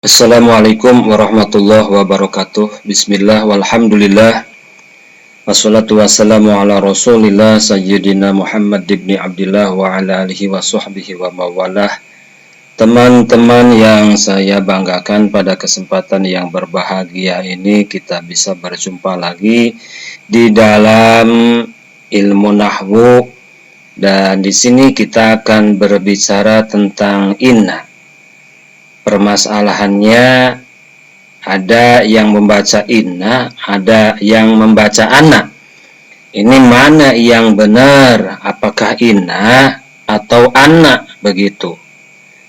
Assalamualaikum warahmatullahi wabarakatuh. Bismillah walhamdulillah. Wassalatu wassalamu ala rasulillah sayyidina Muhammad ibn Abdillah wa ala alihi wa sahbihi wa mawalah. Teman-teman yang saya banggakan, pada kesempatan yang berbahagia ini kita bisa berjumpa lagi di dalam ilmu nahwu, dan di sini kita akan berbicara tentang inna. Permasalahannya, ada yang membaca inna, ada yang membaca anna. Ini mana yang benar? Apakah inna atau anna? Begitu.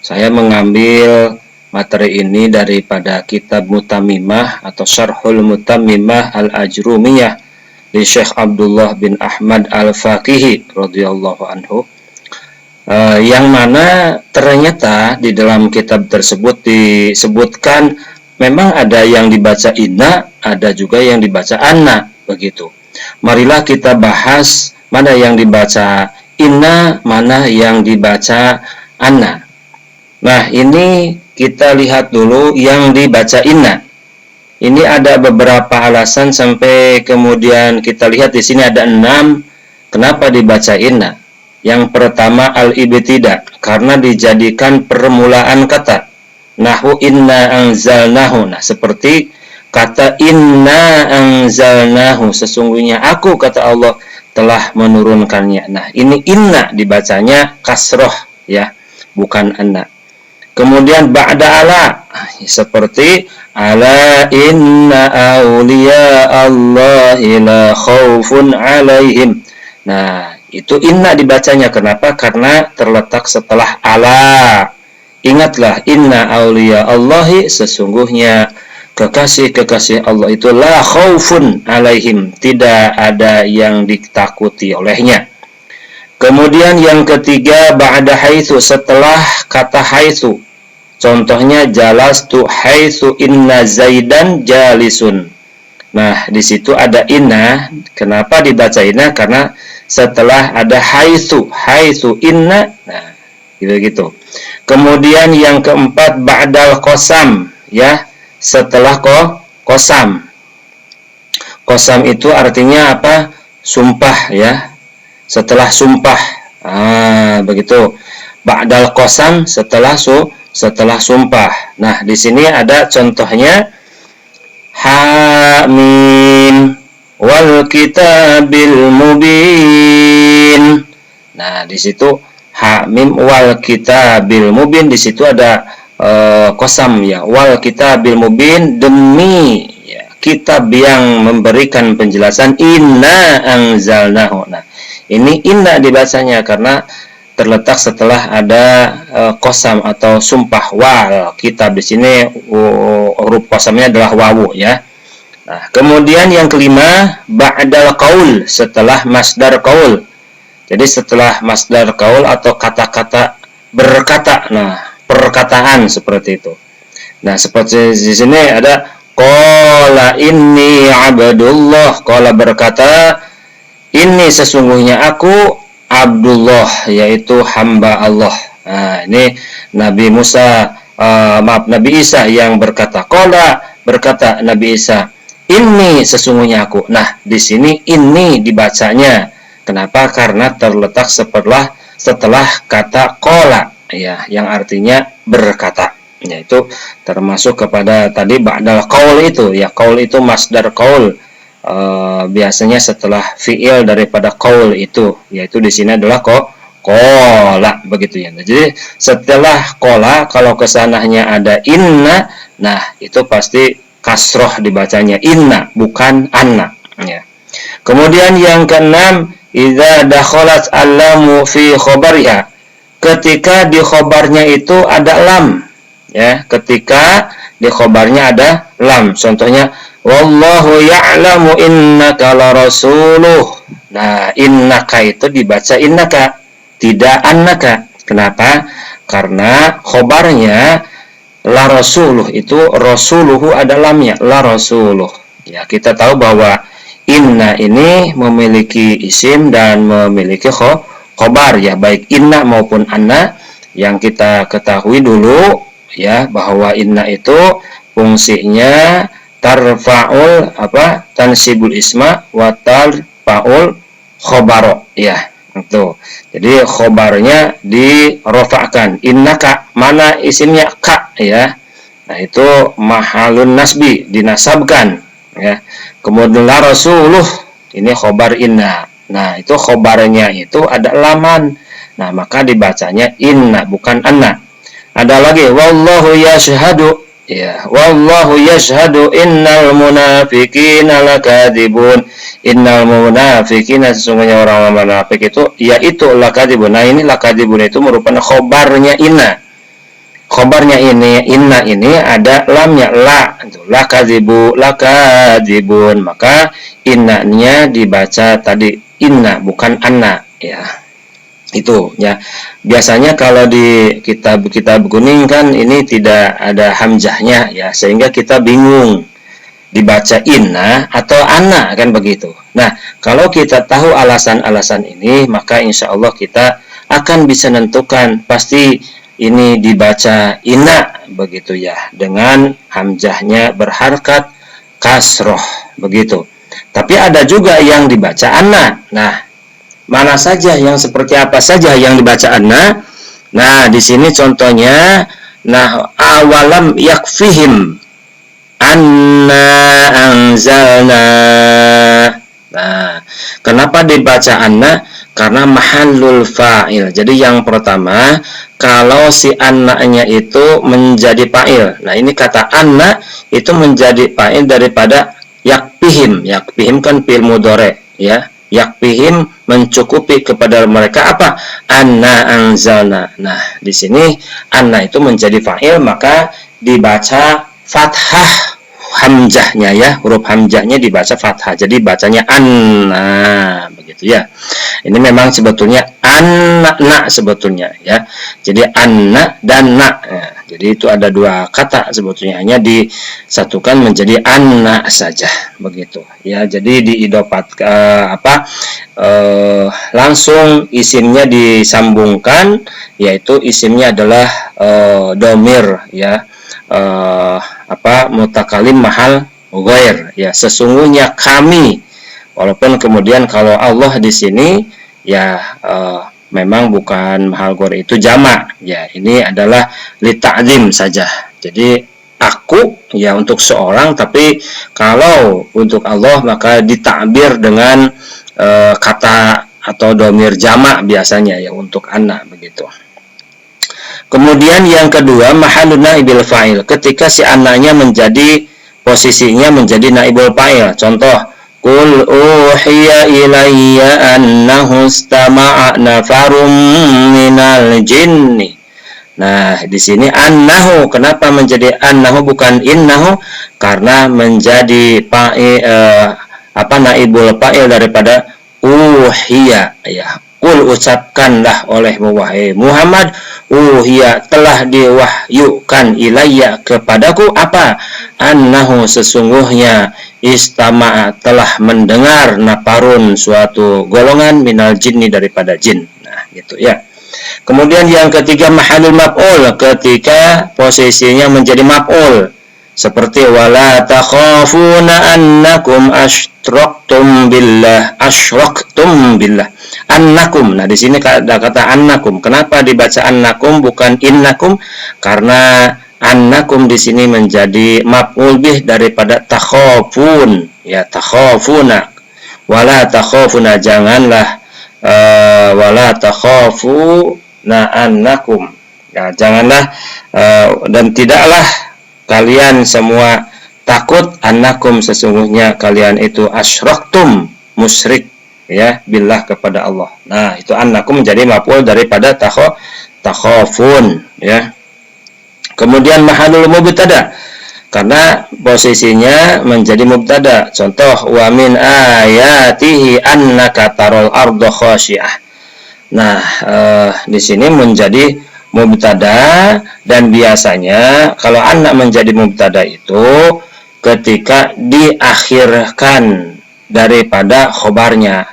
Saya mengambil materi ini daripada kitab Mutamimah atau Syarhul Mutamimah Al-Ajrumiyah di Syekh Abdullah bin Ahmad Al-Faqihi radhiyallahu anhu. Yang mana ternyata di dalam kitab tersebut disebutkan memang ada yang dibaca inna, ada juga yang dibaca anna, begitu. Marilah kita bahas mana yang dibaca inna, mana yang dibaca anna. Nah, ini kita lihat dulu yang dibaca inna. Ini ada beberapa alasan sampai kemudian kita lihat di sini ada 6 kenapa dibaca inna. Yang pertama al-ibtida, karena dijadikan permulaan kata. Nahu inna anzalnahu. Nah, seperti kata inna anzalnahu, sesungguhnya aku, kata Allah, telah menurunkannya. Nah, ini inna dibacanya kasroh ya, bukan anna. Kemudian ba'da ala, seperti ala inna awliya Allahi la khaufun alaihim. Nah, itu inna dibacanya. Kenapa? Karena terletak setelah ala. Ingatlah, inna awliya Allahi, sesungguhnya kekasih-kekasih Allah itu la khaufun alaihim, tidak ada yang ditakuti olehnya. Kemudian yang ketiga ba'da haitsu, setelah kata haitsu. Contohnya jalastu haitsu inna zaidan jalisun. Nah, di situ ada inna. Kenapa dibaca inna? Karena setelah ada haitsu inna. Nah, gitu. Kemudian yang keempat ba'dal qasam ya, setelah qasam. Qasam itu artinya apa? Sumpah ya. Setelah sumpah. Begitu. Ba'dal qasam, setelah sumpah. Nah, di sini ada contohnya Hamim wal kitabil mubin. Nah, di situ Hamim wal kitabil mubin, di situ ada qasam ya, wal kitabil mubin, demi ya, kitab yang memberikan penjelasan, inna anzalnahu. Nah, ini inna dibacanya karena terletak setelah ada qasam atau sumpah. Wal kitab, di sini huruf qasamnya adalah wawu ya. Nah, kemudian yang kelima ba'dal qaul, setelah masdar qaul. Jadi setelah masdar qaul atau kata-kata berkata, nah, perkataan seperti itu. Nah, seperti di sini ada qala inni abdullah, qala berkata, ini sesungguhnya aku Abdullah, yaitu hamba Allah. Nah, ini Nabi Nabi Isa yang berkata. Qala, berkata Nabi Isa, ini sesungguhnya aku. Nah, di sini ini dibacanya. Kenapa? Karena terletak setelah kata qala ya, yang artinya berkata. Yaitu termasuk kepada tadi ba'dal qaul itu ya. Qaul itu masdar qaul. Biasanya setelah fiil daripada qaul itu, yaitu di sini adalah qala, begitu ya. Jadi setelah qala, kalau kesananya ada inna, nah itu pasti kasroh dibacanya, inna bukan anna ya. Kemudian yang keenam, idza dakhalat allamu fi khabariha, ketika di khabarnya itu ada lam ya, ketika di khabarnya ada lam. Contohnya wallahu ya'lamu innaka la rasuluh. Nah, innaka itu dibaca innaka, tidak annaka. Kenapa? Karena khobarnya la rasuluh, itu rasuluhu ada lamnya, la rasuluh. Ya, kita tahu bahwa inna ini memiliki isim dan memiliki khobar ya, baik inna maupun anna. Yang kita ketahui dulu ya, bahwa inna itu fungsinya tarfa'ul tansibul isma wa tarfa'ul khobaro, ya itu. Jadi khobarnya dirofa'kan, innaka, mana isimnya ka, ya. Nah itu mahalun nasbi, dinasabkan, ya. Kemudian la rasuluh, ini khobar inna. Nah itu khobarnya itu ada laman, nah maka dibacanya inna bukan anna. Ada lagi wallahu yashhadu, ya, wallahu yashhadu innal munafiqina lakadzibun. Innal munafiqina, sesungguhnya orang munafik itu yaitu lakadzibun. Nah ini lakadzibun itu merupakan khobarnya inna. Khobarnya ini inna ini ada lamnya la, lakadzibu, lakadzibun. Maka innanya dibaca tadi inna bukan anna, ya. Itu ya. Biasanya kalau di kitab kuning kan ini tidak ada hamzahnya, ya, sehingga kita bingung dibaca inna atau anna, kan begitu. Nah, kalau kita tahu alasan-alasan ini, maka insya Allah kita akan bisa menentukan pasti ini dibaca inna, begitu ya, dengan hamzahnya berharkat kasroh, begitu. Tapi ada juga yang dibaca anna. Nah, mana saja, yang seperti apa saja yang dibaca anna? Nah, di sini contohnya, nah, awalam yakfihim anna anzalna. Nah, kenapa dibaca anna? Karena mahallul fa'il. Jadi yang pertama, kalau si anna-nya itu menjadi fa'il. Nah, ini kata anna itu menjadi fa'il daripada yakfihim. Yakfihim kan fi'il mudhari, ya. Yakfihim mencukupi kepada mereka apa? Anna anzalna. Nah, di sini anna itu menjadi fa'il, maka dibaca fathah hamzahnya, ya, huruf hamzahnya dibaca fathah. Jadi bacanya anna, begitu ya. Ini memang sebetulnya anna sebetulnya, ya. Jadi anna dan na. Nah, jadi itu ada dua kata sebetulnya, hanya disatukan menjadi anna saja, begitu. Ya, jadi diidopat langsung isimnya disambungkan, yaitu isimnya adalah domir, ya. Mutakalim mahal ghair, ya, sesungguhnya kami. Walaupun kemudian kalau Allah di sini, ya, memang bukan mahal ghair, itu jamak, ya, ini adalah li ta'zim saja. Jadi aku, ya, untuk seorang, tapi kalau untuk Allah maka ditakbir dengan kata atau domir jamak biasanya, ya, untuk anak, begitu. Kemudian yang kedua, mahallun naibil fa'il, ketika si anaknya menjadi posisinya menjadi naibul fa'il. Contoh, qul uhiya ilayya annahu istama'a nafarum minal jinni. Nah, di sini annahu, kenapa menjadi annahu bukan innahu? Karena menjadi fa'il naibul fa'il daripada uhiya, ya. Qul, ucapkanlah olehmu wahai Muhammad, uhiya, telah diwahyukan ilayya kepadaku apa? Annahu, sesungguhnya istama'a, telah mendengar naparun, suatu golongan minal jinni, daripada jin. Nah, gitu ya. Kemudian yang ketiga, mahallul maf'ul, ketika posisinya menjadi maf'ul, seperti wala takhafuna annakum asyraktum billah. Annakum. Nah, di sini ada kata annakum. Kenapa dibaca annakum bukan innakum? Karena annakum di sini menjadi maf'ul bih daripada takhafun, ya, takhafuna. Wala takhafuna, janganlah wala takhafuna annakum. Ya, janganlah dan tidaklah kalian semua takut, annakum, sesungguhnya kalian itu asyraktum, musyrik, ya, billah, kepada Allah. Nah, itu annakum menjadi maf'ul daripada takhafun, ya. Kemudian mahallul mubtada, karena posisinya menjadi mubtada. Contoh, wa min ayatihi annaka taral arda khashi'ah. Nah, di sini menjadi mubtada, dan biasanya kalau anak menjadi mubtada itu ketika diakhirkan daripada khobarnya.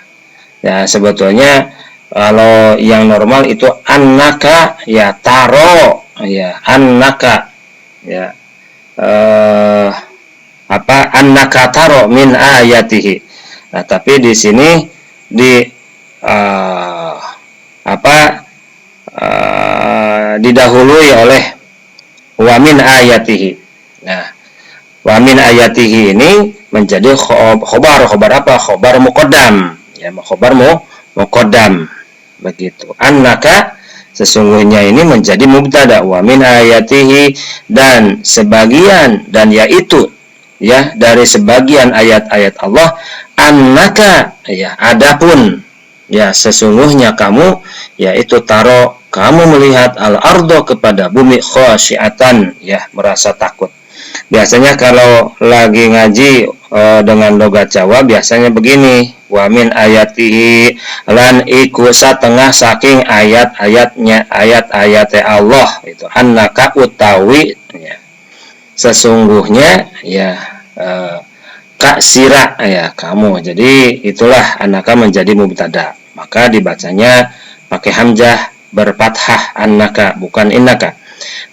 Ya, sebetulnya kalau yang normal itu annaka, ya, taro, ya, annaka ya, annaka taro min ayatihi. Nah, tapi di sini didahului oleh wa min ayatihi. Nah, wa min ayatihi ini menjadi khobar apa? Khobar muqaddam. Ya, khobar muqaddam. Begitu. Annaka sesungguhnya ini menjadi mubtada, wa min ayatihi, dan sebagian, dan yaitu ya dari sebagian ayat-ayat Allah, annaka ya adapun ya sesungguhnya kamu, yaitu taro kamu melihat al-ardo kepada bumi khasyiatan ya merasa takut. Biasanya kalau lagi ngaji dengan logat Jawa biasanya begini, wa min ayatihi, lan iku satengah saking ayat-ayatnya ayat-ayat Allah itu, annaka utawi ya sesungguhnya ya kak sira ya kamu. Jadi itulah annaka menjadi mubtada, maka dibacanya pakai hamzah berfathah annaka, bukan innaka.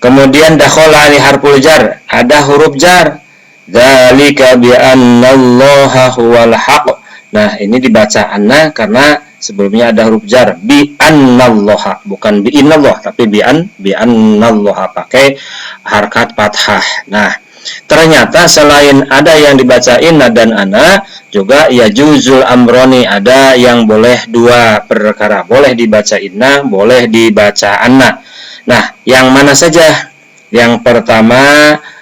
Kemudian dakhala li harful jar, ada huruf jar, dzalika bi annallaha huwal haq. Nah, ini dibaca anna karena sebelumnya ada huruf jar, bi annallaha, bukan bi innallah, tapi bi annallaha pakai harkat fathah. Nah, ternyata selain ada yang dibaca inna dan ana, juga ya juzul amroni, ada yang boleh dua perkara, boleh dibaca inna, boleh dibaca anna. Nah, yang mana saja? Yang pertama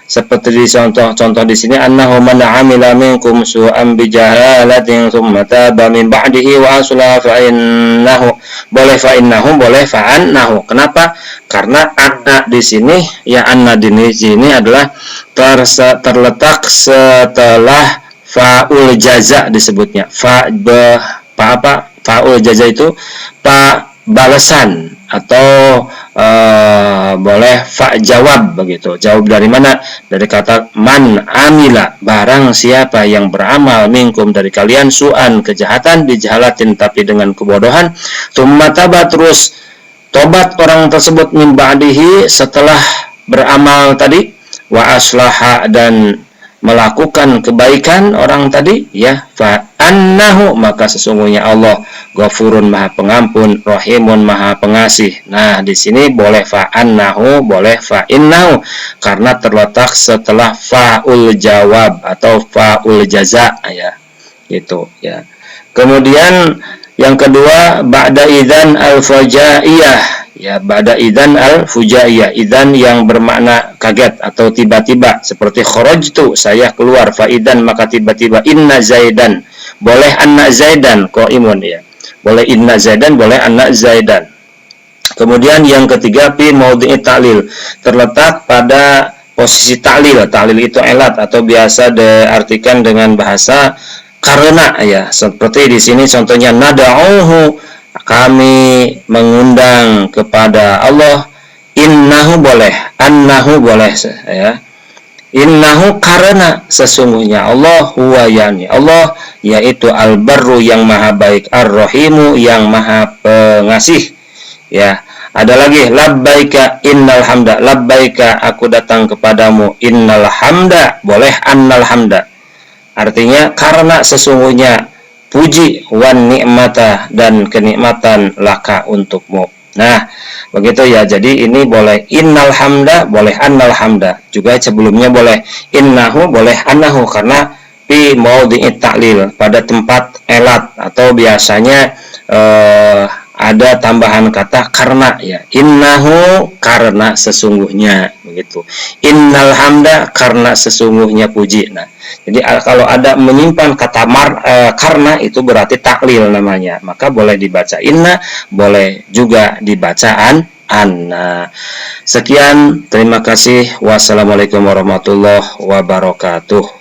seperti di contoh di sini, annahu man 'amila minkum su'an bi jahalatin tsumma taba min ba'dihi wa aslaha fa innahu, boleh fa innahu, boleh fa annahu. Kenapa? Karena anna di sini ya, anna di sini adalah terletak setelah fa'ul jaza disebutnya. Fa'ul jaza itu balasan atau boleh fa jawab begitu. Jawab dari mana? Dari kata man amila, barang siapa yang beramal minkum dari kalian su'an kejahatan, bijahalatin tapi dengan kebodohan, tsumma taba terus tobat orang tersebut min ba'dihi setelah beramal tadi, wa aslaha dan melakukan kebaikan orang tadi ya, fa annahu maka sesungguhnya Allah Ghafurun maha pengampun, Rahimun maha pengasih. Nah, di sini boleh fa annahu, boleh fa innahu karena terletak setelah fa'ul jawab atau fa'ul jaza ya. Gitu ya. Kemudian yang kedua ba'da idzan al-fujaiyah. Ya, ba'da idzan al-fujaiyah, idzan yang bermakna kaget atau tiba-tiba, seperti kharajtu saya keluar, fa idzan maka tiba-tiba, inna zaidan, boleh anna zaidan qaimun ya. Boleh inna zaidan, boleh anna zaidan. Kemudian yang ketiga fi maudhi'i ta'lil, terletak pada posisi ta'lil. Ta'lil itu elat atau biasa diartikan dengan bahasa karena ya, seperti di sini contohnya nada'uhu, kami mengundang kepada Allah, innahu boleh, annahu boleh ya. Innahu karena sesungguhnya Allah, huwa yani Allah, yaitu al-barru yang maha baik, ar-rahimu yang maha pengasih ya. Ada lagi labbaika innal hamda, labbaika aku datang kepadamu, innal hamda, boleh annal hamda, artinya karena sesungguhnya puji, wan nikmata dan kenikmatan laka untukmu. Nah, begitu ya. Jadi ini boleh innal hamda, boleh annal hamda. Juga sebelumnya boleh innahu, boleh annahu karena fi maudhi'i ta'lil, pada tempat elat atau biasanya ada tambahan kata karena ya. Innahu karena sesungguhnya begitu. Innal hamda karena sesungguhnya puji. Nah, jadi kalau ada menyimpan kata karena itu berarti taklil namanya. Maka boleh dibaca inna, boleh juga dibacaan anna. Sekian, terima kasih. Wassalamualaikum warahmatullahi wabarakatuh.